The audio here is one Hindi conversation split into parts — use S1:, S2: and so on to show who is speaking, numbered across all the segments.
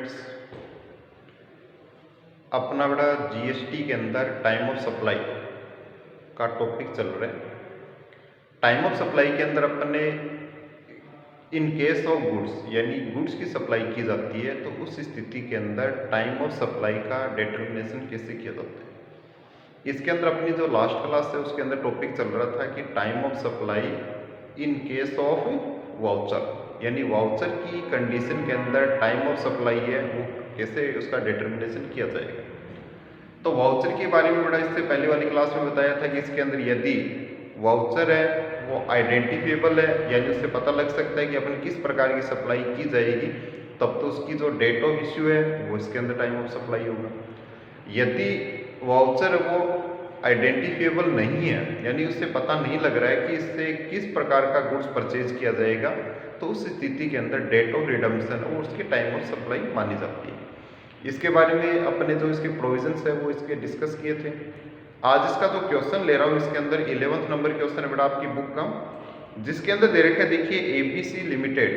S1: स्टूडेंट्स, अपना बड़ा जीएसटी के अंदर टाइम ऑफ सप्लाई का टॉपिक चल रहा है। टाइम ऑफ सप्लाई के अंदर अपने इन केस ऑफ गुड्स यानी गुड्स की सप्लाई की जाती है तो उस स्थिति के अंदर टाइम ऑफ सप्लाई का डिटर्मिनेशन कैसे किया जाता है। इसके अंदर अपनी जो लास्ट क्लास है उसके अंदर टॉपिक चल रहा था कि time of supply in case of voucher, यानी वाउचर की कंडीशन के अंदर टाइम ऑफ सप्लाई है वो कैसे उसका डिटर्मिनेशन किया जाएगा। तो वाउचर के बारे में बड़ा इससे पहले वाली क्लास में बताया था कि इसके अंदर यदि वाउचर है वो आइडेंटिफिएबल है, यानी उससे पता लग सकता है कि अपन किस प्रकार की सप्लाई की जाएगी, तब तो उसकी जो डेट ऑफ इश्यू है वो इसके अंदर टाइम ऑफ सप्लाई होगा। यदि वाउचर वो आइडेंटिफिएबल नहीं है, यानी उससे पता नहीं लग रहा है कि इससे किस प्रकार का गुड्स परचेज किया जाएगा, तो उस स्थिति के अंदर डेट ऑफ रिडम्पशन और उसकी टाइम ऑफ सप्लाई मानी जाती है। इसके बारे में अपने जो इसके प्रोविजंस है वो इसके डिस्कस किए थे। आज इसका जो क्वेश्चन ले रहा हूँ इसके अंदर 11th नंबर क्वेश्चन है बेटा आपकी बुक का, जिसके अंदर दे रखा है, देखिए ABC limited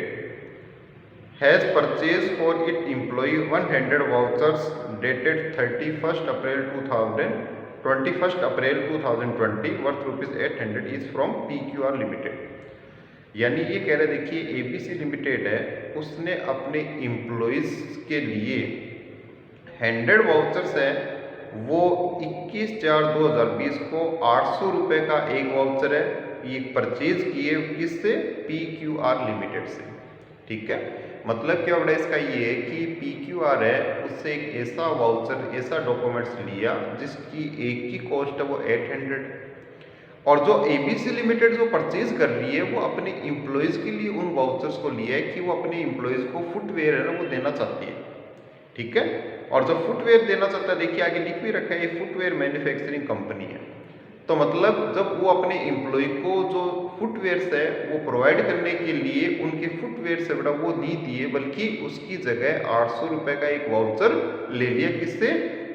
S1: has purchase for it employ 100 vouchers dated 21 April 2020 worth ₹800 is from PQR limited. यानी ये कह रहे, देखिए एबीसी लिमिटेड है, उसने अपने एम्प्लॉयज़ के लिए 100 वाउचर्स है, वो 21/4/2020 को 800 रुपये का एक वाउचर है, ये परचेज किए किससे, PQR लिमिटेड से। ठीक है, मतलब क्या बड़ा इसका ये है कि PQR है उससे एक ऐसा वाउचर, ऐसा डॉक्यूमेंट्स लिया जिसकी एक की कॉस्ट है वो 800, और जो एबीसी लिमिटेड जो परचेज कर रही है वो अपने एम्प्लॉयज़ के लिए उन वाउचर्स को लिया है कि वो अपने एम्प्लॉयज़ को फुटवेयर है ना वो देना चाहती है। ठीक है, और जो फुटवेयर देना चाहता है, देखिए आगे लिख भी रखा है, ये फुटवेयर मैन्युफैक्चरिंग कंपनी है। तो मतलब जब वो अपने एम्प्लॉय को जो फुटवेयर्स है वो प्रोवाइड करने के लिए उनके फुटवेयर से बड़ा वो नहीं दिए, बल्कि उसकी जगह 800 रुपये का एक वाउचर ले लिया, किससे,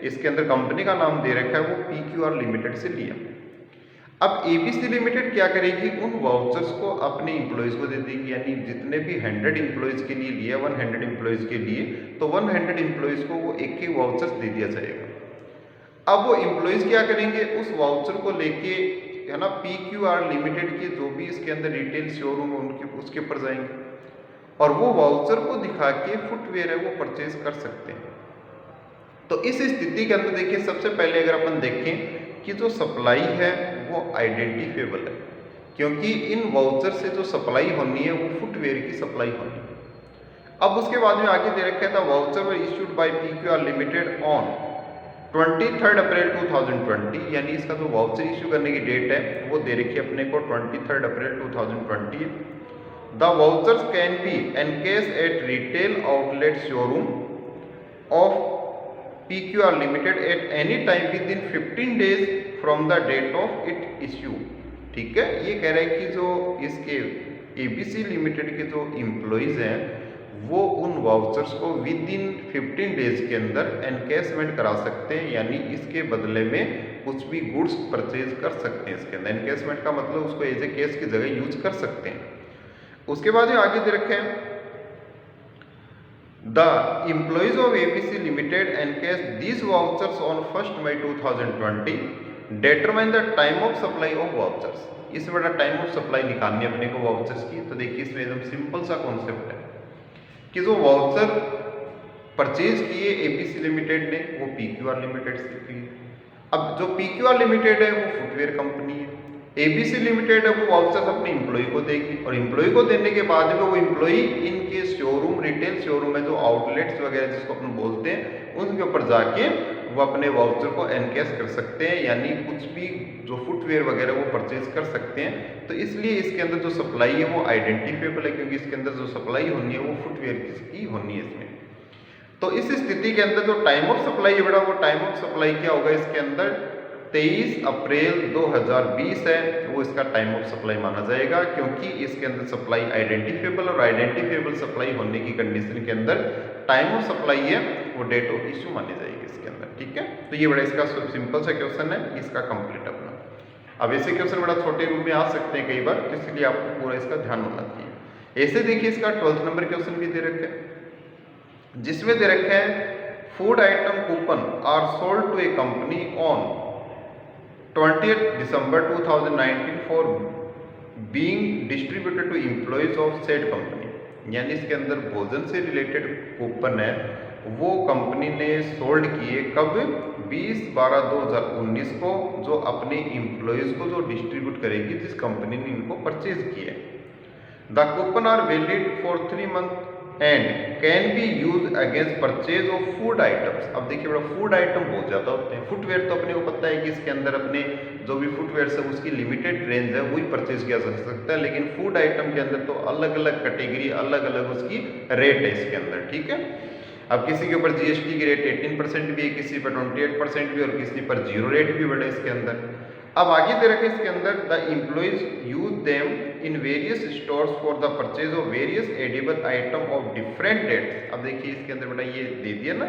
S1: इसके अंदर कंपनी का नाम दे रखा है वो PQR लिमिटेड से लिया। अब एबीसी लिमिटेड क्या करेगी, उन वाउचर्स को अपने एम्प्लॉयज़ को दे देगी, यानी जितने भी 100 एम्प्लॉयज़ के लिए लिया, 100 एम्प्लॉयज़ के लिए, तो 100 एम्प्लॉयज़ को वो एक एक वाउचर्स दे दिया जाएगा। अब वो एम्प्लॉयज़ क्या करेंगे, उस वाउचर को लेके है ना PQR लिमिटेड के जो भी इसके अंदर रिटेल शोरूम है उनके उसके ऊपर जाएंगे और वो वाउचर को दिखा के फुटवेयर है वो परचेज कर सकते हैं। तो इस स्थिति के अंदर देखिए, सबसे पहले अगर अपन देखें कि जो सप्लाई है वो आइडेंटिफिएबल है, क्योंकि इन वाउचर से जो सप्लाई होनी है वो फुटवेयर की सप्लाई होनी है। अब उसके बाद में आगे दे रखा था, voucher were issued by PQR limited on 23 अप्रैल 2020, यानी इसका जो वाउचर इश्यू करने की डेट है वो दे रखी है अपने को 23 अप्रैल 2020। The vouchers can be encash at retail outlet showroom of PQR limited at any time within 15 days from the date of it issue. ठीक है, ये कह रहा है कि जो इसके एबीसी लिमिटेड के जो एम्प्लॉयज़ हैं वो उन वाउचर्स को विद इन 15 डेज के अंदर एनकेसमेंट करा सकते हैं, यानी इसके बदले में कुछ भी गुड्स परचेज कर सकते हैं। इसके अंदर एनकेसमेंट का मतलब उसको एज ए कैश की जगह यूज कर सकते हैं। उसके बाद आगे दे रखे हैं, the employees of ABC limited encash these vouchers on 1 May 2020 determine the time of supply of vouchers. इससे बड़ा टाइम ऑफ सप्लाई निकालनी अपने को वाउचर्स की। तो देखिए इसमें एकदम सिंपल सा कॉन्सेप्ट है कि जो वाउचर परचेज किए एबीसी लिमिटेड ने वो PQR लिमिटेड से किए। अब जो PQR लिमिटेड है वो फुटवेयर कंपनी है, एबीसी लिमिटेड है वो वाउचर्स अपने एम्प्लॉय को देगी, और एम्प्लॉय को देने के बाद में वो एम्प्लॉय इनके शोरूम, रिटेल शोरूम में जो आउटलेट्स वगैरह जिसको अपन बोलते हैं उनके ऊपर जाके वो अपने वाउचर को एनकेस कर सकते हैं, यानी कुछ भी जो फुटवेयर वगैरह वो परचेज कर सकते हैं। तो इसलिए इसके अंदर जो सप्लाई है वो आइडेंटिफिएबल है, क्योंकि इसके अंदर जो सप्लाई होनी है वो फुटवेयर की होनी है इसमें। तो इस स्थिति के अंदर जो टाइम ऑफ सप्लाई है बेटा, वो टाइम ऑफ सप्लाई क्या होगा, इसके अंदर 23 अप्रैल 2020 है वो इसका टाइम ऑफ सप्लाई माना जाएगा, क्योंकि इसके अंदर सप्लाई आइडेंटिफिएबल, और आइडेंटिफिएबल सप्लाई होने की कंडीशन के अंदर टाइम ऑफ सप्लाई है वो डेट ऑफ इश्यू मानी जाएगी इसके अंदर। ठीक है, तो ये बड़ा इसका सिंपल सा क्वेश्चन है, इसका कंप्लीट अपना। अब ऐसे क्वेश्चन बड़ा छोटे रूप में आ सकते हैं कई बार, तो इसलिए आपको पूरा इसका ध्यान होना चाहिए। ऐसे देखिए इसका 12th नंबर क्वेश्चन भी दे रखे हैं, जिसमें दे रखे हैं food item coupon are sold to a company on 20th December 2019 for being distributed to employees of said company. यानी इसके अंदर भोजन से रिलेटेड कूपन है वो कंपनी ने सोल्ड किए कब, 20/12/2019 को, जो अपने एम्प्लॉयज़ को जो डिस्ट्रीब्यूट करेगी जिस कंपनी ने इनको परचेज किया। The coupon are valid for 3 month and can be use against purchase of food items. अब देखिए बड़ा फूड आइटम बहुत ज़्यादा होते हैं। फुटवेयर तो अपने को पता है कि इसके अंदर अपने जो भी फुटवेयर है उसकी लिमिटेड रेंज है वही परचेज किया जा सकता है, लेकिन फूड आइटम के अंदर तो अलग अलग कैटेगरी, अलग अलग उसकी रेट है इसके अंदर, ठीक है। अब किसी के ऊपर जीएसटी की रेट 18% भी है, किसी पर 28% भी और किसी पर 0 रेट भी बढ़े इसके अंदर। अब आगे दे रखे इसके अंदर the employees use them in various stores for the purchase of various edible item of different dates. अब देखिए इसके अंदर बेटा ये दे दिया ना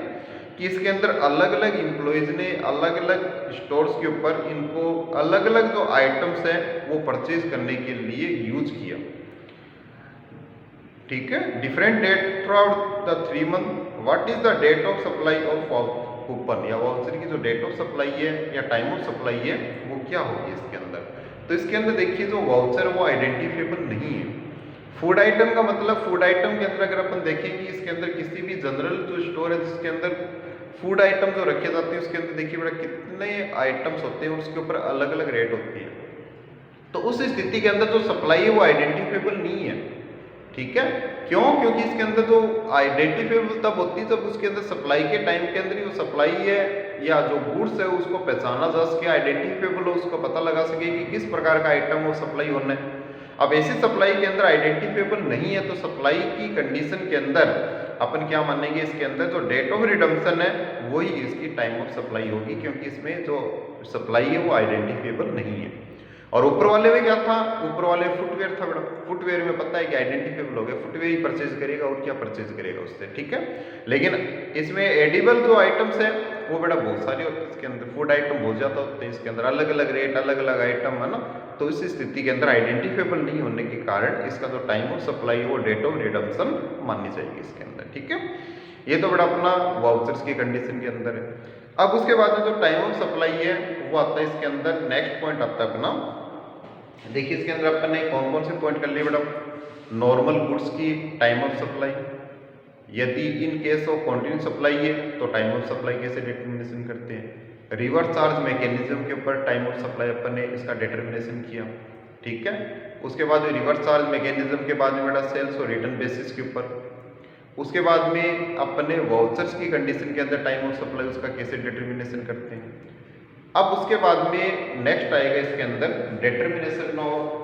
S1: कि इसके अंदर अलग अलग एम्प्लॉइज ने अलग अलग स्टोर्स के ऊपर इनको अलग अलग जो आइटम्स हैं वो परचेज करने के लिए यूज किया, ठीक है। Different date throughout the 3 month. What is the date of supply of coupon या वाउचर की जो डेट ऑफ सप्लाई है या टाइम ऑफ सप्लाई है वो क्या होगी इसके अंदर। तो इसके अंदर देखिए जो वाउचर है वो आइडेंटिफिएबल नहीं है। फूड आइटम का मतलब फूड आइटम के अंदर अगर अपन देखें कि इसके अंदर किसी भी जनरल जो स्टोर है जिसके अंदर फूड आइटम जो रखे जाते हैं उसके अंदर देखिए बड़ा कितने आइटम्स होते हैं और उसके ऊपर अलग अलग रेट होती है। तो उस स्थिति के अंदर जो सप्लाई है वो आइडेंटिफिएबल नहीं है, ठीक है। क्यों? क्योंकि इसके अंदर जो आइडेंटिफिएबल तब होती है जब उसके अंदर सप्लाई के टाइम के अंदर ही वो सप्लाई है या जो गुड्स है उसको पहचाना जा सके, आइडेंटिफिएबल हो, उसको पता लगा सके कि किस प्रकार का आइटम वो सप्लाई होना है। अब ऐसी सप्लाई के अंदर आइडेंटिफिएबल नहीं है तो सप्लाई की कंडीशन के अंदर अपन क्या मानेंगे, इसके अंदर जो डेट ऑफ रिडम्पशन है वही इसकी टाइम ऑफ सप्लाई होगी, क्योंकि इसमें जो सप्लाई है वो आइडेंटिफिएबल नहीं है। और ऊपर वाले में क्या था, ऊपर वाले फुटवेयर था बेटा। फुटवेयर में पता है कि आइडेंटिफिएबल हो गया, फुटवेयर ही परचेज करेगा और क्या परचेज करेगा उससे, ठीक है। लेकिन इसमें एडिबल जो आइटम्स है वो बेटा बहुत सारे होते हैं इसके अंदर, फूड आइटम बहुत ज़्यादा होते हैं इसके अंदर, अलग अलग रेट, अलग अलग आइटम है ना। तो इस स्थिति के अंदर आइडेंटिफिएबल नहीं होने के कारण इसका जो टाइम ऑफ सप्लाई है वो डेट ऑफ रिडम्पशन माननी चाहिए इसके अंदर, ठीक है। ये तो बेटा अपना वाउचर्स की कंडीशन के अंदर है। अब उसके बाद में जो टाइम ऑफ सप्लाई है वो आता है इसके अंदर, नेक्स्ट पॉइंट आता है अपना। देखिए इसके अंदर अपन ने कौन कौन से पॉइंट कर लिए बेटा। नॉर्मल गुड्स की टाइम ऑफ सप्लाई, यदि इन केस ऑफ कंटिन्यूस सप्लाई है तो टाइम ऑफ सप्लाई कैसे डिटर्मिनेशन करते हैं। रिवर्स चार्ज मैकेनिज्म के ऊपर टाइम ऑफ सप्लाई अपन ने इसका डिटर्मिनेशन किया, ठीक है। उसके बाद रिवर्स चार्ज मैकेनिज्म के बाद में बेटा सेल्स और रिटर्न बेसिस के ऊपर। उसके बाद में अपने वाउचर्स की कंडीशन के अंदर टाइम ऑफ सप्लाई उसका कैसे डिटर्मिनेशन करते हैं। अब उसके बाद में नेक्स्ट आएगा इसके अंदर determination of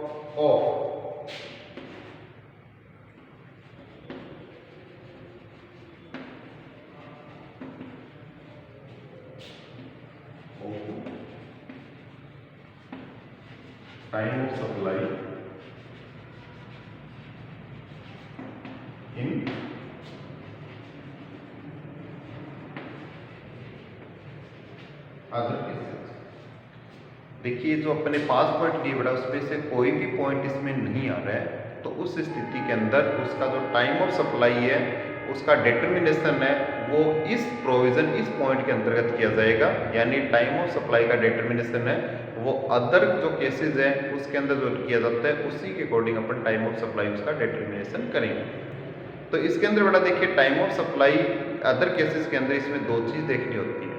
S1: time of supply in other cases. देखिए जो अपने 5 पॉइंट लिए बेटा उसमें से कोई भी पॉइंट इसमें नहीं आ रहा है, तो उस स्थिति के अंदर उसका जो टाइम ऑफ सप्लाई है उसका डिटर्मिनेशन है वो इस प्रोविजन, इस पॉइंट के अंतर्गत किया जाएगा। यानी टाइम ऑफ सप्लाई का डिटर्मिनेशन है वो अदर जो केसेस हैं उसके अंदर जो किया जाता है उसी के according upon time of supply उसका डिटर्मिनेशन करेंगे। तो इसके अंदर बेटा देखिए time of supply other cases के अंदर इसमें 2 चीज़ देखनी होती है।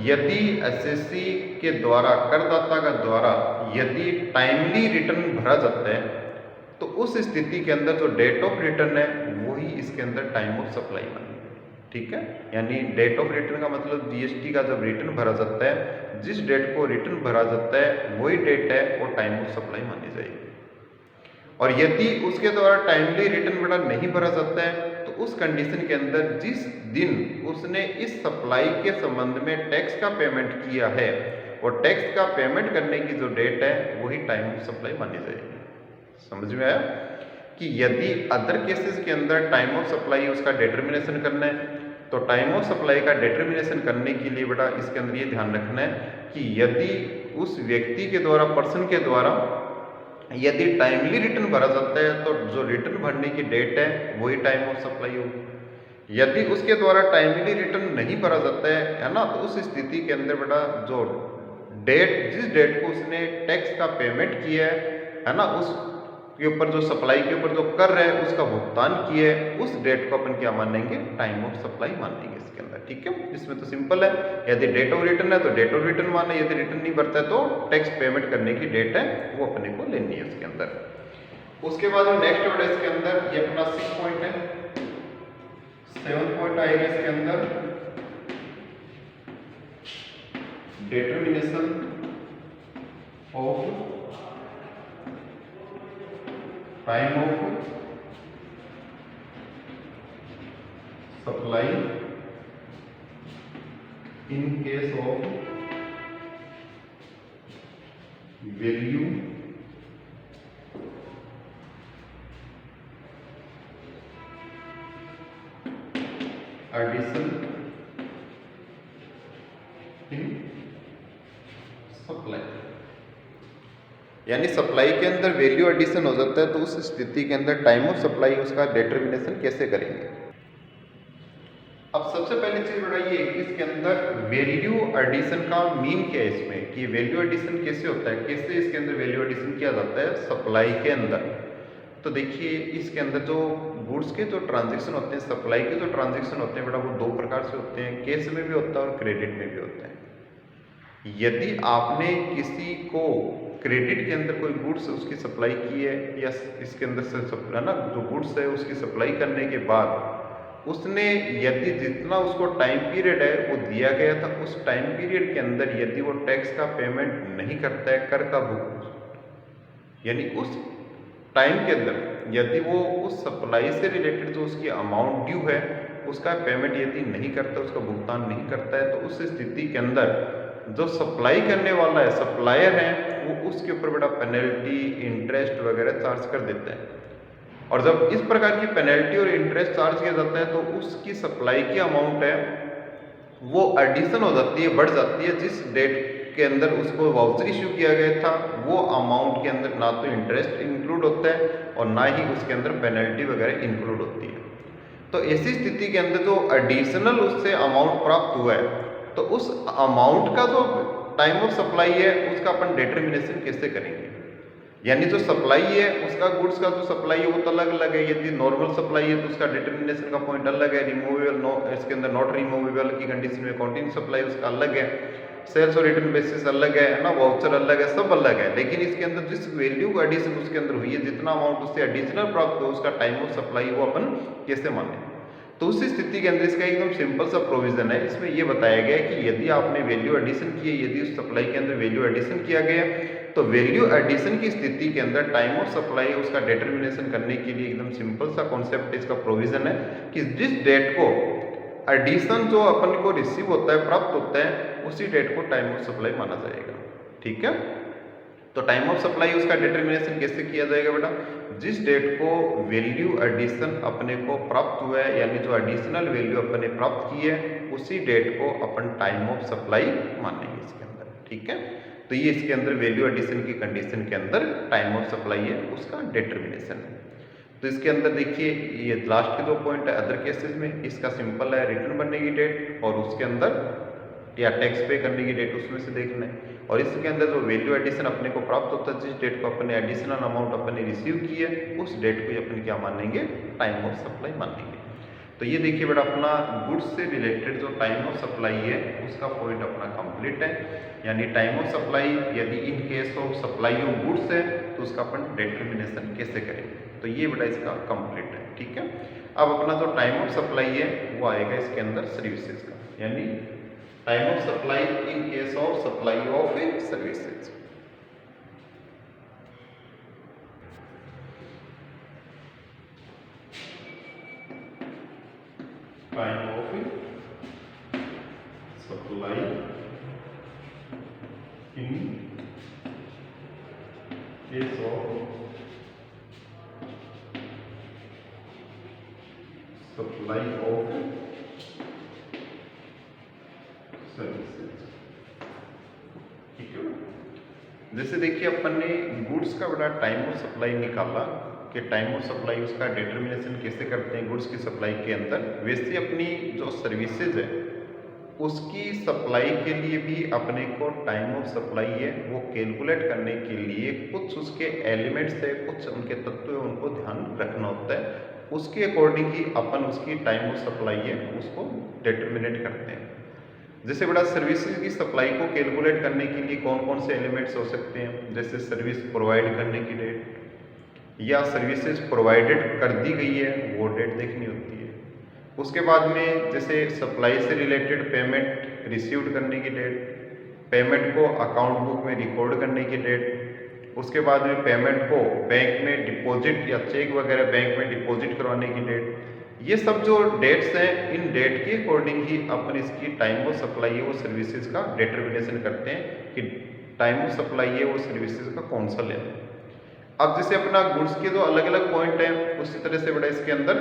S1: यदि एसएससी के द्वारा, करदाता का द्वारा यदि टाइमली रिटर्न भरा जाता है तो उस स्थिति के अंदर जो डेट ऑफ रिटर्न है वही इसके अंदर टाइम ऑफ सप्लाई मानी, ठीक है। यानी डेट ऑफ रिटर्न का मतलब जीएसटी का जब रिटर्न भरा जाता है, जिस डेट को रिटर्न भरा जाता है वही डेट है वो टाइम ऑफ सप्लाई मानी जाएगी। और यदि उसके द्वारा टाइमली रिटर्न बेटा नहीं भरा जाता है तो उस कंडीशन के अंदर जिस दिन उसने इस सप्लाई के संबंध में टैक्स का पेमेंट किया है और टैक्स का पेमेंट करने की जो डेट है वही टाइम ऑफ सप्लाई मानी जाएगी। समझ में आया कि यदि अदर केसेस के अंदर टाइम ऑफ सप्लाई उसका डिटर्मिनेशन करना है तो टाइम ऑफ सप्लाई का डिटर्मिनेशन करने के लिए बेटा इसके अंदर ये ध्यान रखना है कि यदि उस व्यक्ति के द्वारा, पर्सन के द्वारा यदि टाइमली रिटर्न भरा जाता है तो जो रिटर्न भरने की डेट है वही टाइम ऑफ सप्लाई होगी। यदि उसके द्वारा टाइमली रिटर्न नहीं भरा जाता है ना, तो उस स्थिति के अंदर बेटा जो जिस डेट को उसने टैक्स का पेमेंट किया है ना, उस के ऊपर जो सप्लाई के ऊपर जो कर रहे हैं उसका भुगतान किया है, उस डेट को अपन क्या मानेंगे, टाइम ऑफ सप्लाई मानेंगे इसके अंदर। ठीक है, इसमें तो सिंपल है, यदि डेट ऑफ रिटर्न है तो डेट ऑफ रिटर्न माने, यदि रिटर्न नहीं भरता है तो टैक्स पेमेंट करने की डेट है वो अपने को लेनी है इसके अंदर। उसके बाद नेक्स्ट वर्ड है इसके अंदर, ये अपना 6 पॉइंट है, 7 पॉइंट आएगा इसके अंदर, determination of time of supply in case of value addition in supply, यानी सप्लाई के अंदर वैल्यू एडिशन हो जाता है तो उस स्थिति के अंदर टाइम ऑफ सप्लाई उसका डिटरमिनेशन कैसे करेंगे। अब सबसे पहली चीज बताइए इसके अंदर वैल्यू एडिशन का मीन क्या है इसमें, कि वैल्यू एडिशन कैसे होता है, कैसे इसके अंदर वैल्यू एडिशन किया जाता है सप्लाई के अंदर। तो देखिए इसके अंदर जो गुड्स के जो ट्रांजैक्शन होते हैं, सप्लाई के जो ट्रांजैक्शन होते हैं बेटा, वो दो प्रकार से होते हैं, कैश में भी होता है और क्रेडिट में भी होता है। यदि आपने किसी को क्रेडिट के अंदर कोई गुड्स उसकी सप्लाई की है, या इसके अंदर से है ना जो गुड्स है उसकी सप्लाई करने के बाद उसने यदि जितना उसको टाइम पीरियड है वो दिया गया था, उस टाइम पीरियड के अंदर यदि वो टैक्स का पेमेंट नहीं करता है, कर का भुगतान, यानी उस टाइम के अंदर यदि वो उस सप्लाई से रिलेटेड जो उसकी अमाउंट ड्यू है उसका पेमेंट यदि नहीं करता, उसका भुगतान नहीं करता है, तो उस स्थिति के अंदर जो सप्लाई करने वाला है, सप्लायर है, वो उसके ऊपर बड़ा पेनल्टी, इंटरेस्ट वगैरह चार्ज कर देता है। और जब इस प्रकार की पेनल्टी और इंटरेस्ट चार्ज किया जाता है तो उसकी सप्लाई की अमाउंट है वो एडिशन हो जाती है, बढ़ जाती है, जिस डेट के अंदर उसको वाउचर इश्यू किया गया था वो अमाउंट के अंदर ना तो इंटरेस्ट इंक्लूड होता है और ना ही उसके अंदर पेनल्टी वगैरह इंक्लूड होती है। तो ऐसी स्थिति के अंदर जो एडिशनल उससे अमाउंट प्राप्त हुआ है तो उस अमाउंट का जो टाइम ऑफ सप्लाई है उसका अपन डिटरमिनेशन कैसे करेंगे, यानी जो सप्लाई है उसका गुड्स का जो सप्लाई है वो तो अलग अलग है। यदि नॉर्मल सप्लाई है तो उसका डिटरमिनेशन का पॉइंट अलग है, रिमूवेबल इसके अंदर नॉट रिमूवेबल की कंडीशन में कंटिन्यू सप्लाई उसका अलग है, सेल्स और रिटर्न बेसिस अलग है ना, वाउचर अलग है, सब अलग है। लेकिन इसके अंदर जिस वैल्यू एडिशन उसके अंदर हुई है, जितना अमाउंट उससे एडिशनल प्राप्त हो उसका टाइम ऑफ सप्लाई वो अपन कैसे माने। तो उस स्थिति के अंदर इसका एकदम सिंपल सा प्रोविजन है, इसमें यह बताया गया है कि यदि आपने वैल्यू एडिशन की है, यदि उस सप्लाई के अंदर वैल्यू एडिशन किया गया तो वैल्यू एडिशन की स्थिति के अंदर टाइम ऑफ सप्लाई उसका डिटरमिनेशन करने के लिए एकदम सिंपल सा कॉन्सेप्ट इसका प्रोविजन है कि जिस डेट को एडिशन जो अपन को रिसीव होता है, प्राप्त होता है, उसी डेट को टाइम ऑफ सप्लाई माना जाएगा। ठीक है, तो टाइम ऑफ सप्लाई उसका डिटरमिनेशन कैसे किया जाएगा बेटा, जिस डेट को वैल्यू एडिशन अपने को प्राप्त हुआ है, यानी जो एडिशनल वैल्यू अपने प्राप्त की है उसी डेट को अपन टाइम ऑफ सप्लाई मानेंगे इसके अंदर। ठीक है, तो ये इसके अंदर वैल्यू एडिशन की कंडीशन के अंदर टाइम ऑफ सप्लाई है उसका डिटरमिनेशन है। तो इसके अंदर देखिए ये लास्ट के 2 पॉइंट है, अदर केसेस में इसका सिंपल है रिटर्न बनने की डेट और उसके अंदर या टैक्स पे करने की डेट, उसमें से देखना है। और इसके अंदर जो वैल्यू एडिशन अपने को प्राप्त होता है, जिस डेट को अपने एडिशनल अमाउंट अपने रिसीव की है उस डेट को अपन क्या मानेंगे, टाइम ऑफ सप्लाई मानेंगे। तो ये देखिए बेटा अपना गुड्स से रिलेटेड जो टाइम ऑफ सप्लाई है उसका पॉइंट अपना कंप्लीट है, यानी टाइम ऑफ सप्लाई यदि इन case of supply of goods है तो उसका अपन डिटरमिनेशन कैसे करेंगे। तो ये बेटा इसका कंप्लीट है। ठीक है, अब अपना जो टाइम ऑफ सप्लाई है वो आएगा इसके अंदर सर्विसेज का, यानी time of supply in case of supply of services. Time of supply in case of supply of services. ठीक है, जैसे देखिए अपन ने गुड्स का बड़ा टाइम ऑफ सप्लाई निकाला कि टाइम ऑफ सप्लाई उसका डिटर्मिनेशन कैसे करते हैं गुड्स की सप्लाई के अंदर, वैसे अपनी जो सर्विसेज है उसकी सप्लाई के लिए भी अपने को टाइम ऑफ सप्लाई है वो कैलकुलेट करने के लिए कुछ उसके एलिमेंट्स है, कुछ उनके तत्व है, उनको ध्यान रखना होता है। उसके अकॉर्डिंग ही अपन उसकी टाइम ऑफ सप्लाई है उसको डिटर्मिनेट करते हैं। जैसे बड़ा सर्विसेज की सप्लाई को कैलकुलेट करने के लिए कौन कौन से एलिमेंट्स हो सकते हैं, जैसे सर्विस प्रोवाइड करने की डेट या सर्विसेज प्रोवाइडेड कर दी गई है वो डेट देखनी होती है। उसके बाद में जैसे सप्लाई से रिलेटेड पेमेंट रिसीव्ड करने की डेट, पेमेंट को अकाउंट बुक में रिकॉर्ड करने की डेट, उसके बाद में पेमेंट को बैंक में डिपॉजिट या चेक वगैरह बैंक में डिपॉजिट करवाने की डेट। ये सब जो डेट्स हैं इन डेट के अकॉर्डिंग ही अपन इसकी टाइम ऑफ सप्लाई है वो सर्विसेज का डिटर्मिनेशन करते हैं कि टाइम ऑफ सप्लाई है वो सर्विसेज का कौन सा लेना है। अब जैसे अपना गुड्स के जो अलग अलग पॉइंट हैं उसी तरह से बड़ा इसके अंदर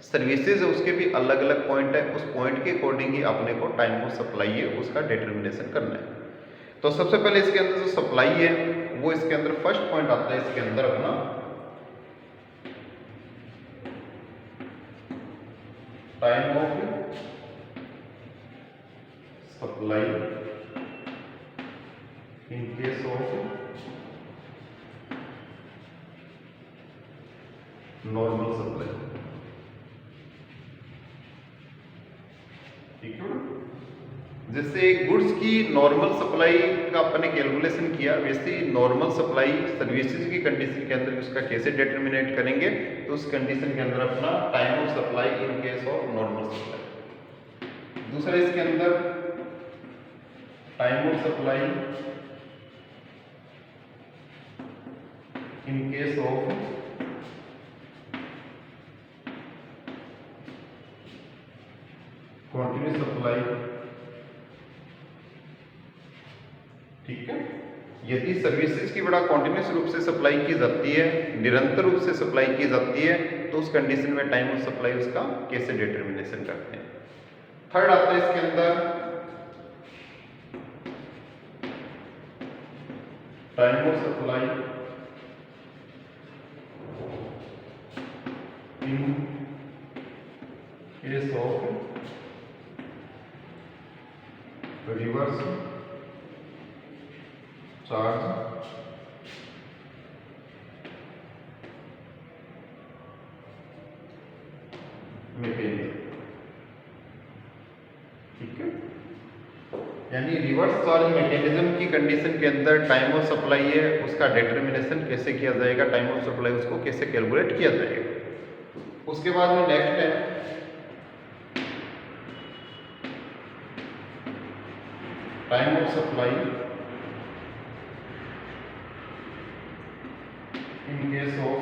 S1: सर्विसेज है उसके भी अलग अलग पॉइंट है, उस पॉइंट के अकॉर्डिंग ही अपने को टाइम ऑफ सप्लाई है उसका डिटर्मिनेशन करना है। तो सबसे पहले इसके अंदर जो सप्लाई है वो इसके अंदर फर्स्ट पॉइंट आता है इसके अंदर अपना time of supply in case of normal supply. ठीक है, जैसे गुड्स की नॉर्मल सप्लाई का अपने कैलकुलेशन किया वैसे ही नॉर्मल सप्लाई सर्विसेज की कंडीशन के अंदर उसका कैसे डिटर्मिनेट करेंगे, तो उस कंडीशन के अंदर अपना time of supply in case of normal supply. दूसरा इसके अंदर time of supply in case of continuous supply. ठीक है, यदि सर्विसेज की बड़ा कंटिन्यूस रूप से सप्लाई की जाती है, निरंतर रूप से सप्लाई की जाती है, तो उस कंडीशन में टाइम ऑफ सप्लाई उसका कैसे डिटर्मिनेशन करते हैं। थर्ड आता है इसके अंदर time of supply in case of reverse charge mechanism. ठीक है, यानी रिवर्स चार्ज मैकेनिज्म की कंडीशन के अंदर टाइम ऑफ सप्लाई है उसका डिटर्मिनेशन कैसे किया जाएगा, टाइम ऑफ सप्लाई उसको कैसे कैलकुलेट किया जाएगा। उसके बाद में नेक्स्ट है time of supply in case of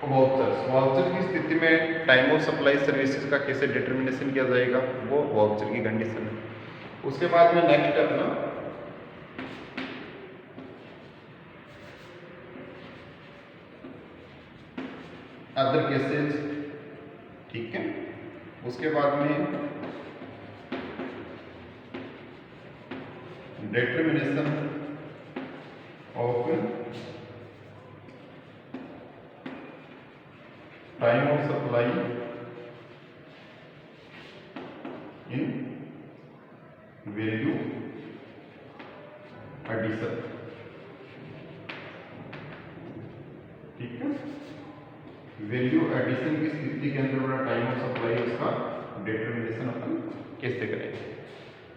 S1: vouchers. Voucher की स्थिति में टाइम ऑफ सप्लाई सर्विसेज का कैसे डिटर्मिनेशन किया जाएगा, वो वाउचर की कंडीशन है। उसके बाद में नेक्स्ट है अपना अदर केसेज। ठीक है, उसके बाद में determination of time of supply in value addition. ठीक है, वैल्यू एडिशन की स्थिति के अंदर बड़ा टाइम ऑफ सप्लाई उसका डिटर्मिनेशन अपन कैसे करेंगे।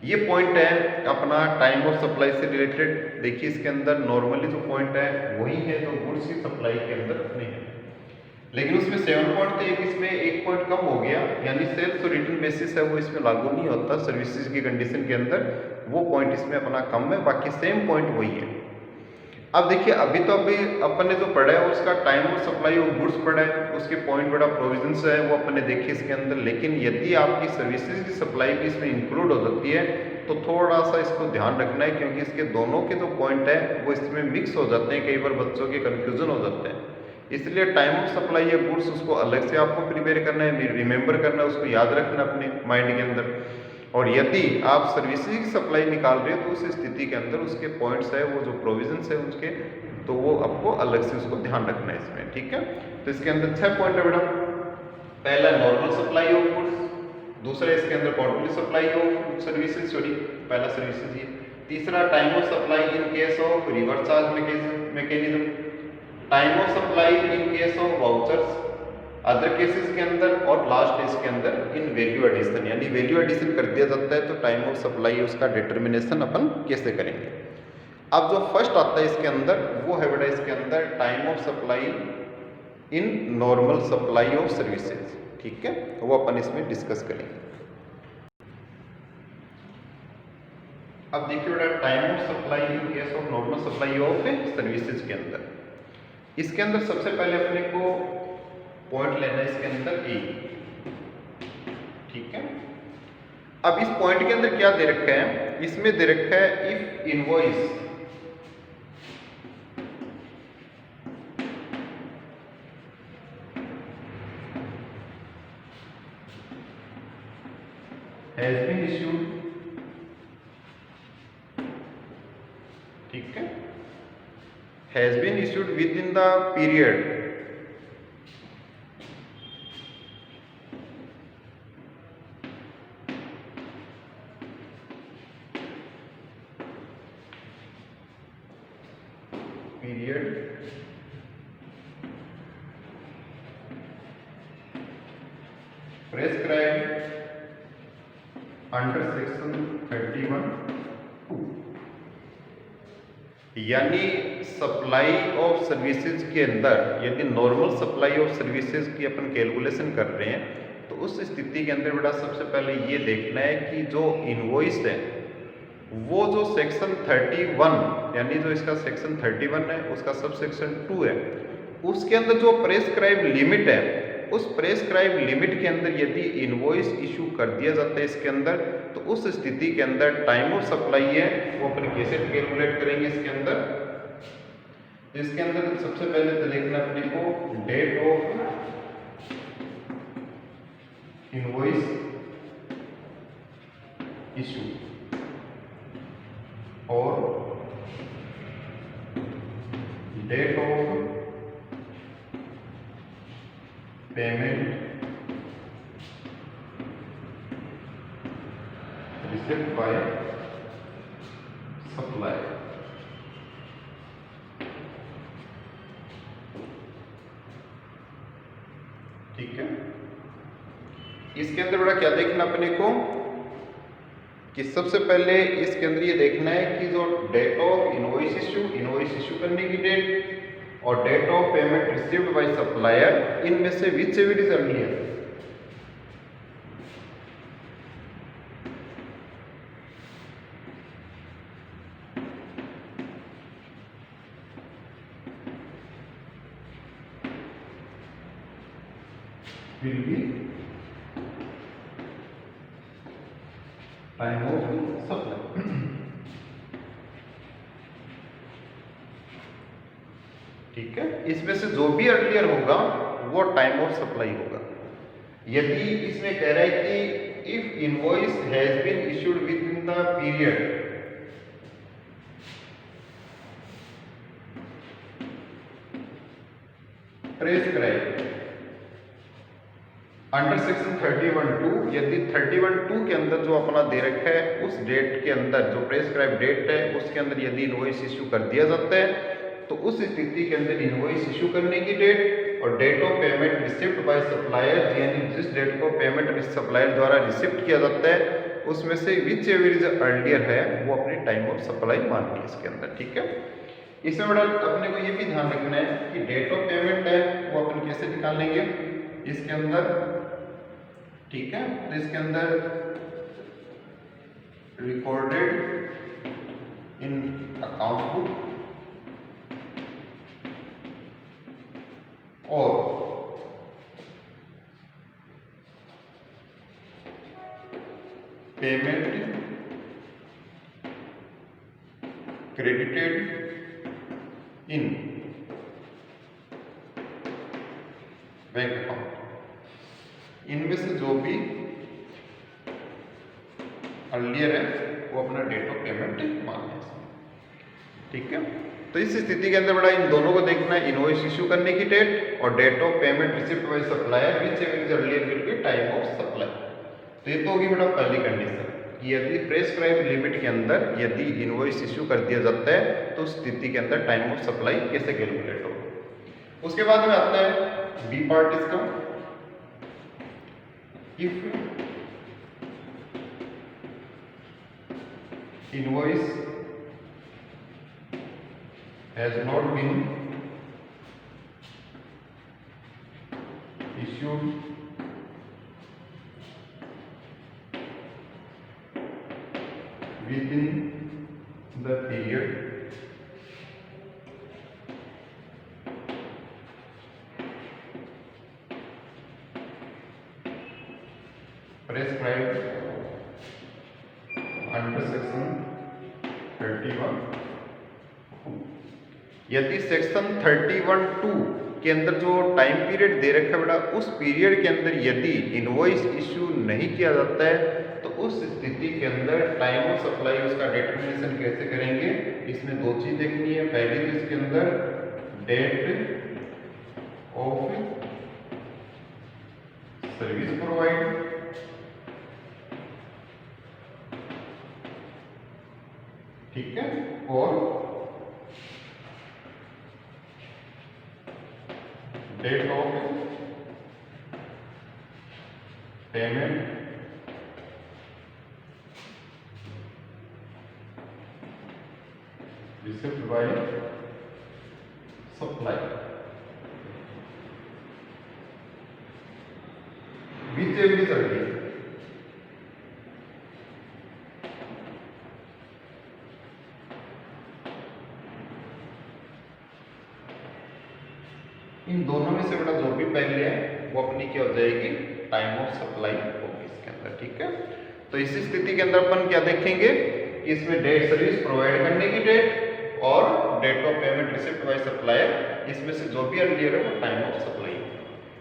S1: ये पॉइंट है अपना टाइम ऑफ सप्लाई से रिलेटेड। देखिए इसके अंदर नॉर्मली जो पॉइंट है वही है जो गुड्स की सप्लाई के अंदर अपने है, लेकिन उसमें 7 पॉइंट थे, इसमें एक पॉइंट कम हो गया, यानी सेल्स और रिटर्न बेसिस है वो इसमें लागू नहीं होता सर्विसेज की कंडीशन के अंदर, वो पॉइंट इसमें अपना कम है, बाकी सेम पॉइंट वही है। अब देखिए अभी अपन ने जो पढ़ा है उसका टाइम ऑफ सप्लाई और गुड्स पढ़ा है, उसके पॉइंट बड़ा प्रोविजंस है वो अपन ने देखे इसके अंदर। लेकिन यदि आपकी सर्विसेज की सप्लाई भी इसमें इंक्लूड हो जाती है तो थोड़ा सा इसको ध्यान रखना है, क्योंकि इसके दोनों के जो पॉइंट है वो इसमें मिक्स हो जाते हैं, कई बार बच्चों के कन्फ्यूजन हो जाते हैं। इसलिए टाइम ऑफ सप्लाई या गुड्स उसको अलग से आपको प्रिपेयर करना है, रिमेंबर करना है, उसको याद रखना अपने माइंड के अंदर। और यदि आप सर्विसेज की सप्लाई निकाल रहे हो तो उस स्थिति के अंदर उसके पॉइंट्स है, वो जो प्रोविजंस है उसके, तो वो आपको अलग से उसको ध्यान रखना है इसमें, ठीक है। तो इसके अंदर 6 पॉइंट है बेटा। पहला नॉर्मल सप्लाई ऑफ गुड्स, दूसरा इसके अंदर quarterly supply of services, sorry पहला सर्विसेज ये, तीसरा time of supply in case of reverse charge mechanism, time of supply in case of vouchers other cases के अंदर, और लास्ट इसके अंदर इन वैल्यू एडिशन, यानी वैल्यू एडिशन कर दिया जाता है तो टाइम ऑफ सप्लाई उसका डिटर्मिनेशन अपन कैसे करेंगे। अब जो फर्स्ट आता है इसके अंदर वो है बेटा इसके अंदर time of supply in normal supply of services, ठीक है, वो अपन इसमें डिस्कस करेंगे। अब देखिए बेटा time of supply in case of normal supply of services के अंदर, इसके अंदर सबसे पहले अपने को पॉइंट लेना है इसके अंदर ए, ठीक है। अब इस पॉइंट के अंदर क्या दे रखा है, इसमें दे रखा है if invoice has been issued, ठीक है, has been issued within the period prescribed under section 31(2), यानी सप्लाई ऑफ सर्विसेज के अंदर यदि नॉर्मल सप्लाई ऑफ सर्विसेज की अपन कैलकुलेशन कर रहे हैं तो उस स्थिति के अंदर बेटा सबसे पहले ये देखना है कि जो इनवॉइस है वो जो सेक्शन 31 यानी जो इसका सेक्शन 31 है उसका सब सेक्शन 2 है, उसके अंदर जो प्रेस्क्राइब लिमिट है उस प्रेस्क्राइब लिमिट के अंदर यदि इनवॉइस इशू कर दिया जाता है इसके अंदर, तो उस स्थिति के अंदर टाइम ऑफ सप्लाई है वो अपन कैसे कैलकुलेट करेंगे इसके अंदर। तो इसके अंदर सबसे पहले तो देखना अपने को डेट ऑफ इनवॉइस इशू और date of payment received by supplier, ठीक है। इसके अंदर बड़ा क्या देखना अपने को कि सबसे पहले इसके अंदर ये देखना है कि जो डेट ऑफ इनवॉइस इशू करने की डेट और date of payment received by supplier, इनमें से whichever is earlier. will be time of supply, ठीक है। इसमें से जो भी अर्लियर होगा वो टाइम ऑफ सप्लाई होगा। यदि इसमें कह रहा है कि if invoice has been issued within the period prescribe under section 31(2), यदि 31(2) के अंदर जो अपना दे रखा है उस डेट के अंदर जो प्रेस्क्राइब डेट है उसके अंदर यदि इनवॉइस इशू कर दिया जाता है तो उस स्थिति के अंदर इनवॉइस इशू करने की डेट और date of payment receipt by supplier, यानी जिस डेट को पेमेंट सप्लायर द्वारा रिसिप्ट किया जाता है उसमें से विच एवर इज अर्लियर है वो अपनी टाइम ऑफ सप्लाई माननी है इसके अंदर, ठीक है। इसमें बड़ा अपने को ये भी ध्यान रखना है कि डेट ऑफ पेमेंट है वो अपन कैसे निकाल लेंगे इसके अंदर, ठीक है। तो इसके अंदर रिकॉर्डेड इन अकाउंट बुक और payment credited in bank account, इनमें से जो भी अर्लियर है वो अपना डेट ऑफ पेमेंट मान लें। ठीक है, तो इस स्थिति के अंदर बड़ा इन दोनों को देखना है, इनवॉइस इशू करने की डेट और date of payment receipt by supplier whichever is earlier will be time of supply. तो ये तो होगी बेटा पहली कंडीशन कि यदि प्रेस्क्राइब लिमिट के अंदर यदि इनवॉइस इशू कर दिया जाता है तो स्थिति के अंदर टाइम ऑफ सप्लाई कैसे कैलकुलेट होगा। उसके बाद में आता है बी पार्ट इसका, if invoice has not been issued within the period prescribed under section 31(2). यदि सेक्शन 31(2) के अंदर जो टाइम पीरियड दे रखा है बेटा उस पीरियड के अंदर यदि इनवॉइस इशू नहीं किया जाता है तो उस स्थिति के अंदर टाइम ऑफ सप्लाई उसका डिटरमिनेशन कैसे करेंगे। इसमें दो चीज देखनी है, पहली तो इसके अंदर डेट ऑफ सर्विस प्रोवाइड, ठीक है, और date of payment received by supply whichever is earlier. इन दोनों में से बेटा जो भी पहले है वो अपनी क्या हो जाएगी, टाइम ऑफ सप्लाई होगी इसके अंदर। ठीक है, तो इस स्थिति के अंदर अपन क्या देखेंगे कि इसमें डेट सर्विस प्रोवाइड करने की डेट और date of payment receipt by supplier, इसमें से जो भी अर्लियर है वो टाइम ऑफ सप्लाई।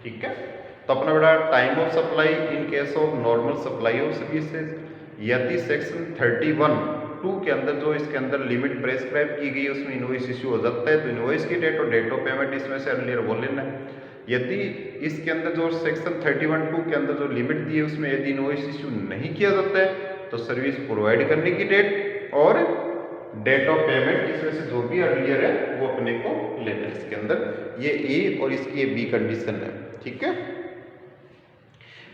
S1: ठीक है, तो अपना बेटा time of supply in case of normal supply of services, यदि सेक्शन 31(2) के अंदर जो इसके अंदर लिमिट प्रेस्क्राइब की गई है उसमें इनवॉइस इशू हो जाता है तो इनवॉइस की डेट और डेट ऑफ पेमेंट इसमें से अर्लियर वो लेना है। यदि इसके अंदर जो सेक्शन 31(2) के अंदर जो लिमिट दी है उसमें यदि इनवॉइस इशू नहीं किया जाता है तो सर्विस प्रोवाइड करने की डेट और डेट ऑफ पेमेंट इसमें से जो भी अर्लियर है वो अपने को लेना है इसके अंदर। ये ए और इसकी बी कंडीशन है। ठीक है,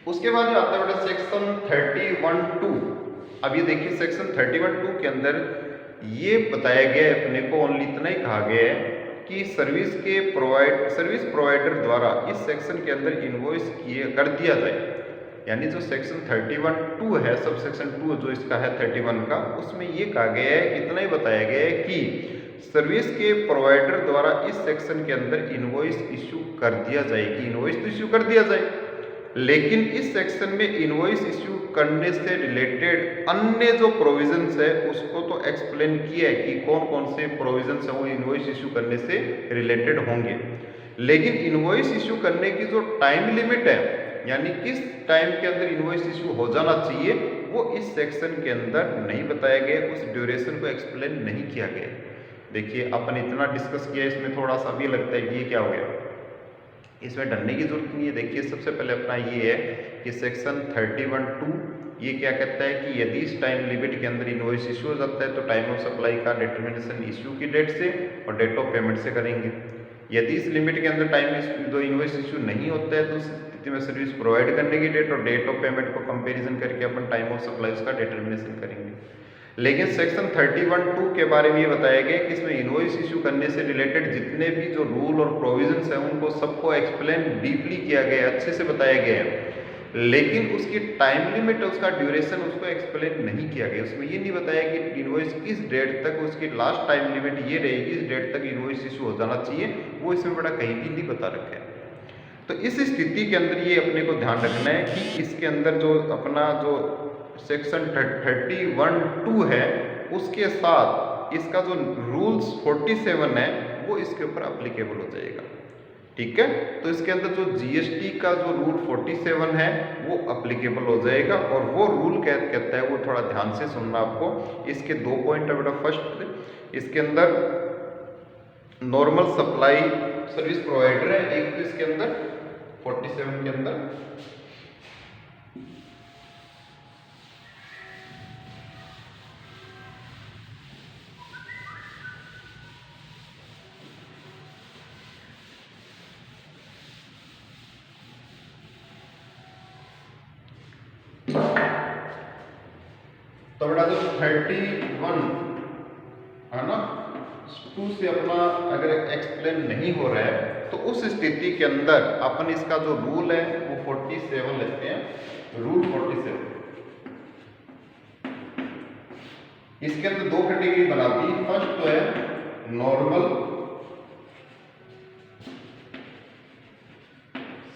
S1: उसके बाद जो आता है बेटा सेक्शन 31(2). अब ये देखिए सेक्शन 31(2) के अंदर ये बताया गया है अपने को, ओनली इतना ही कहा गया है कि सर्विस प्रोवाइडर द्वारा इस सेक्शन के अंदर इनवॉइस कर दिया जाए। यानी जो सेक्शन 31(2) है, सब सेक्शन 2 जो इसका है 31 का, उसमें ये कहा गया है, इतना ही बताया गया है कि सर्विस के प्रोवाइडर द्वारा इस सेक्शन के अंदर इनवॉइस इशू कर दिया जाएगी। इनवॉइस तो इशू कर दिया जाए, लेकिन इस सेक्शन में इनवॉइस इशू करने से रिलेटेड अन्य जो प्रोविजंस है उसको तो एक्सप्लेन किया है कि कौन कौन से प्रोविजंस है वो इनवॉइस इशू करने से रिलेटेड होंगे। लेकिन इनवॉइस इशू करने की जो टाइम लिमिट है, यानी किस टाइम के अंदर इनवॉइस इशू हो जाना चाहिए, वो इस सेक्शन के अंदर नहीं बताया गया, उस ड्यूरेशन को एक्सप्लेन नहीं किया गया। देखिए अपन इतना डिस्कस किया, इसमें थोड़ा सा भी लगता है कि ये क्या हो गया, इसमें डरने की जरूरत नहीं है। देखिए सबसे पहले अपना ये है कि सेक्शन 31(2) ये क्या कहता है कि यदि इस टाइम लिमिट के अंदर इनवॉइस इशू हो जाता है तो टाइम ऑफ सप्लाई का डिटरमिनेशन इशू की डेट से और डेट ऑफ पेमेंट से करेंगे। यदि इस लिमिट के अंदर जो इनवॉइस इशू नहीं होता है तो उस स्थिति में सर्विस प्रोवाइड करने की डेट और डेट ऑफ पेमेंट को कंपेरिजन करके अपन टाइम ऑफ सप्लाई उसका डिटरमिनेशन करेंगे। लेकिन सेक्शन 31(2) के बारे में ये बताया गया कि इसमें इनवॉइस इशू करने से रिलेटेड जितने भी जो रूल और प्रोविजंस हैं उनको सबको एक्सप्लेन डीपली किया गया है, अच्छे से बताया गया है। लेकिन उसकी टाइम लिमिट, उसका ड्यूरेशन उसको एक्सप्लेन नहीं किया गया। उसमें ये नहीं बताया कि इनवॉइस किस डेट तक, उसकी लास्ट टाइम लिमिट ये रहेगी, इस डेट तक इनवॉइस इशू हो जाना चाहिए, वो इसमें बड़ा कहीं भी नहीं बता रखा है। तो इस स्थिति के अंदर ये अपने को ध्यान रखना है कि इसके अंदर जो अपना जो सेक्शन 31(2) है उसके साथ इसका जो रूल्स 47 है वो इसके ऊपर अप्लीकेबल हो जाएगा। ठीक है। तो इसके अंदर जो जीएसटी का जो रूल 47 है वो अप्लीकेबल हो जाएगा, और वो रूल कहता है, वो थोड़ा ध्यान से सुनना आपको। इसके 2 पॉइंट है बेटा। फर्स्ट, इसके अंदर नॉर्मल सप्लाई सर्विस प्रोवाइडर है एक, तो इसके अंदर 47 के अंदर तो बेटा जो 31 है ना, 2 से अपना अगर एक्सप्लेन नहीं हो रहा है तो उस स्थिति के अंदर अपन इसका जो रूल है वो 47 लेते हैं। रूल 47 इसके अंदर 2 कैटेगरी बनाती है। फर्स्ट तो है नॉर्मल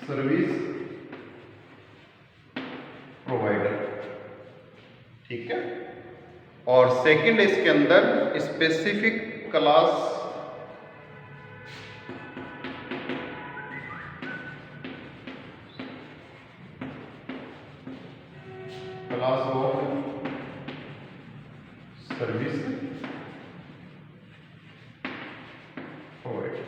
S1: सर्विस प्रोवाइडर, ठीक है। और सेकंड इसके अंदर specific class of service provider,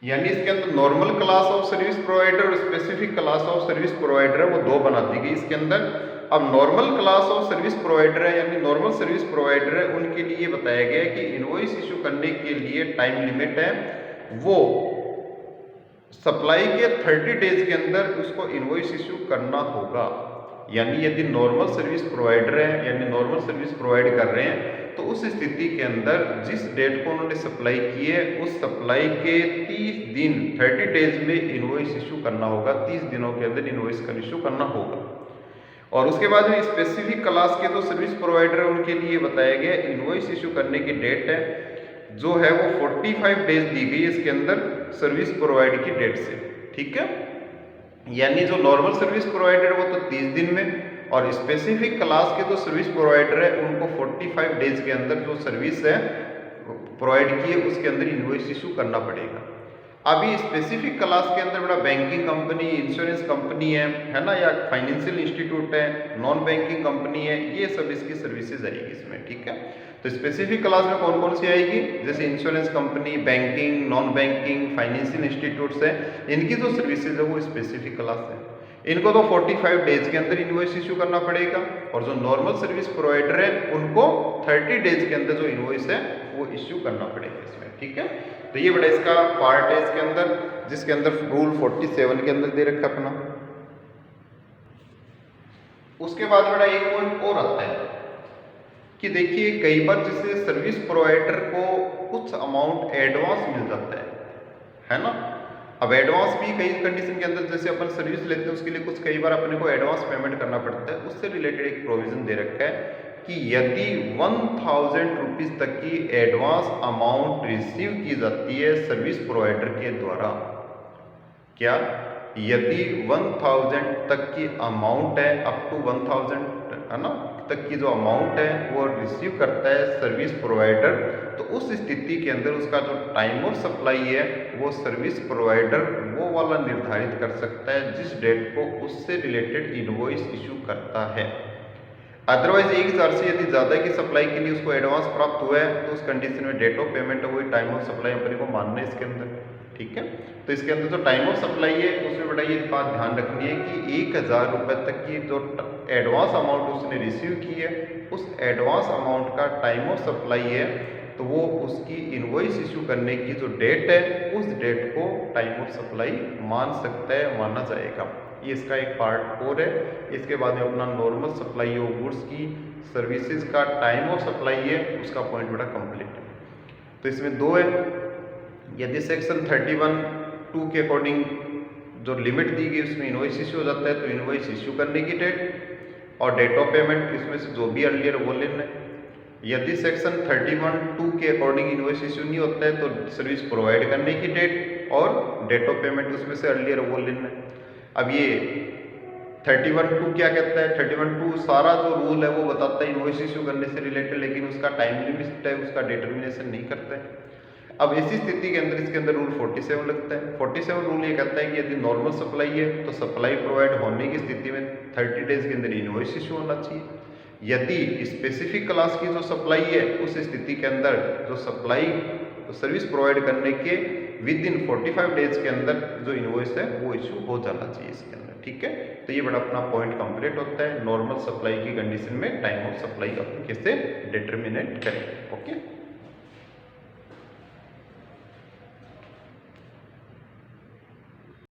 S1: यानी इसके अंदर normal class of service provider और specific class of service provider है, वो 2 बना दी गई इसके अंदर। अब normal class of service provider है यानी नॉर्मल सर्विस प्रोवाइडर है, उनके लिए बताया गया है कि इनवॉइस इशू करने के लिए टाइम लिमिट है, वो सप्लाई के 30 डेज के अंदर उसको इनवॉइस इशू करना होगा। यानी यदि नॉर्मल सर्विस प्रोवाइडर है यानी नॉर्मल सर्विस प्रोवाइड कर रहे हैं, तो उस स्थिति के अंदर जिस डेट को उन्होंने सप्लाई की है उस सप्लाई के 30 दिन 30 डेज में इनवॉइस इशू करना होगा। 30 दिनों के अंदर इनवॉइस का इशू करना होगा। और उसके बाद में स्पेसिफिक क्लास के जो सर्विस प्रोवाइडर है उनके लिए बताया गया इनवॉइस इशू करने की डेट है जो है वो 45 डेज दी गई इसके अंदर सर्विस प्रोवाइड की डेट से, ठीक है। यानी जो नॉर्मल सर्विस प्रोवाइडर वो तो 30 दिन में, और स्पेसिफिक क्लास के जो सर्विस प्रोवाइडर है उनको 45 डेज के अंदर जो सर्विस है प्रोवाइड की है उसके अंदर इनवॉइस इशू करना पड़ेगा। अभी स्पेसिफिक क्लास के अंदर बड़ा बैंकिंग कंपनी, इंश्योरेंस कंपनी है ना, या फाइनेंशियल इंस्टीट्यूट है, नॉन बैंकिंग कंपनी है, ये सब इसकी सर्विसेज आएगी इसमें, ठीक है। तो स्पेसिफिक क्लास में कौन कौन सी आएगी, जैसे insurance company, banking, non banking, financial institutes है, इनकी जो सर्विसेज है वो स्पेसिफिक क्लास है। इनको तो 45 डेज के अंदर इनवॉइस इशू करना पड़ेगा, और जो नॉर्मल सर्विस प्रोवाइडर है उनको 30 डेज के अंदर जो इनवॉइस है वो इश्यू करना पड़ेगा इसमें, ठीक है। तो ये बड़ा इसका पार्ट है इसके अंदर, जिसके अंदर रूल 47 के अंदर दे रखा अपना। उसके बाद बड़ा एक पॉइंट और आता है कि देखिए कई बार जैसे सर्विस प्रोवाइडर को कुछ अमाउंट एडवांस मिल जाता है ना। अब एडवांस भी कई कंडीशन के अंदर, जैसे अपन सर्विस लेते हैं उसके लिए कुछ कई बार अपने को एडवांस पेमेंट करना पड़ता है, उससे रिलेटेड एक प्रोविजन दे रखा है कि यदि 1000 रुपीज़ तक की एडवांस अमाउंट रिसीव की जाती है सर्विस प्रोवाइडर के द्वारा, क्या यदि 1000 तक की अमाउंट है, अप टू 1000 है ना तक की जो अमाउंट है वो रिसीव करता है सर्विस प्रोवाइडर, तो उस स्थिति के अंदर उसका जो टाइम ऑफ सप्लाई है वो सर्विस प्रोवाइडर वो वाला निर्धारित कर सकता है जिस डेट को उससे रिलेटेड इनवॉइस इशू करता है। अदरवाइज 1000 से यदि ज़्यादा की सप्लाई के लिए उसको एडवांस प्राप्त हुआ है तो उस कंडीशन में डेट ऑफ पेमेंट है वही टाइम ऑफ सप्लाई अपने को मानना है इसके अंदर, ठीक है। तो इसके अंदर जो टाइम ऑफ सप्लाई है उसमें बड़ा ये बात ध्यान रखनी है कि 1000 रुपये तक की जो एडवांस अमाउंट उसने रिसीव की है उस एडवांस अमाउंट का टाइम ऑफ सप्लाई है तो वो उसकी इनवॉइस इशू करने की जो डेट है उस डेट को टाइम ऑफ सप्लाई मान सकता है, माना जाएगा। ये इसका एक पार्ट और है। इसके बाद में अपना नॉर्मल सप्लाई ऑफ गुड्स की सर्विसेज का टाइम ऑफ सप्लाई है उसका पॉइंट बड़ा कंप्लीट है। तो इसमें 2 है, यदि सेक्शन 31(2) के अकॉर्डिंग जो लिमिट दी गई उसमें इनवॉइस इशू हो जाता है तो इनवॉइस इशू करने की डेट और डेट ऑफ पेमेंट इसमें से जो भी अर्लियर वो लेना है। यदि सेक्शन 31(2) के अकॉर्डिंग इनवॉइस इशू नहीं होता है तो सर्विस प्रोवाइड करने की डेट और डेट ऑफ पेमेंट उसमें से अर्लियर वो लेना है। अब ये 31(2) क्या कहता है, 31(2) सारा जो रूल है वो बताता है इनवॉइस इशू करने से रिलेटेड, लेकिन उसका टाइम लिमिट है उसका डिटर्मिनेशन नहीं करता है। अब ऐसी स्थिति के अंदर इसके अंदर रूल 47 लगता है। 47 रूल ये कहता है कि यदि नॉर्मल सप्लाई है तो सप्लाई प्रोवाइड होने की स्थिति में 30 डेज के अंदर इनवॉइस इशू होना चाहिए। यदि स्पेसिफिक क्लास की जो सप्लाई है उस स्थिति के अंदर जो सप्लाई सर्विस प्रोवाइड करने के विद इन 45 डेज के अंदर जो इनवॉइस है वो इशू हो जाना चाहिए इसके अंदर। ठीक है, तो ये बड़ा अपना पॉइंट कंप्लीट होता है। नॉर्मल सप्लाई की कंडीशन में टाइम ऑफ सप्लाई अपन कैसे डिटर्मिनेट करें। ओके।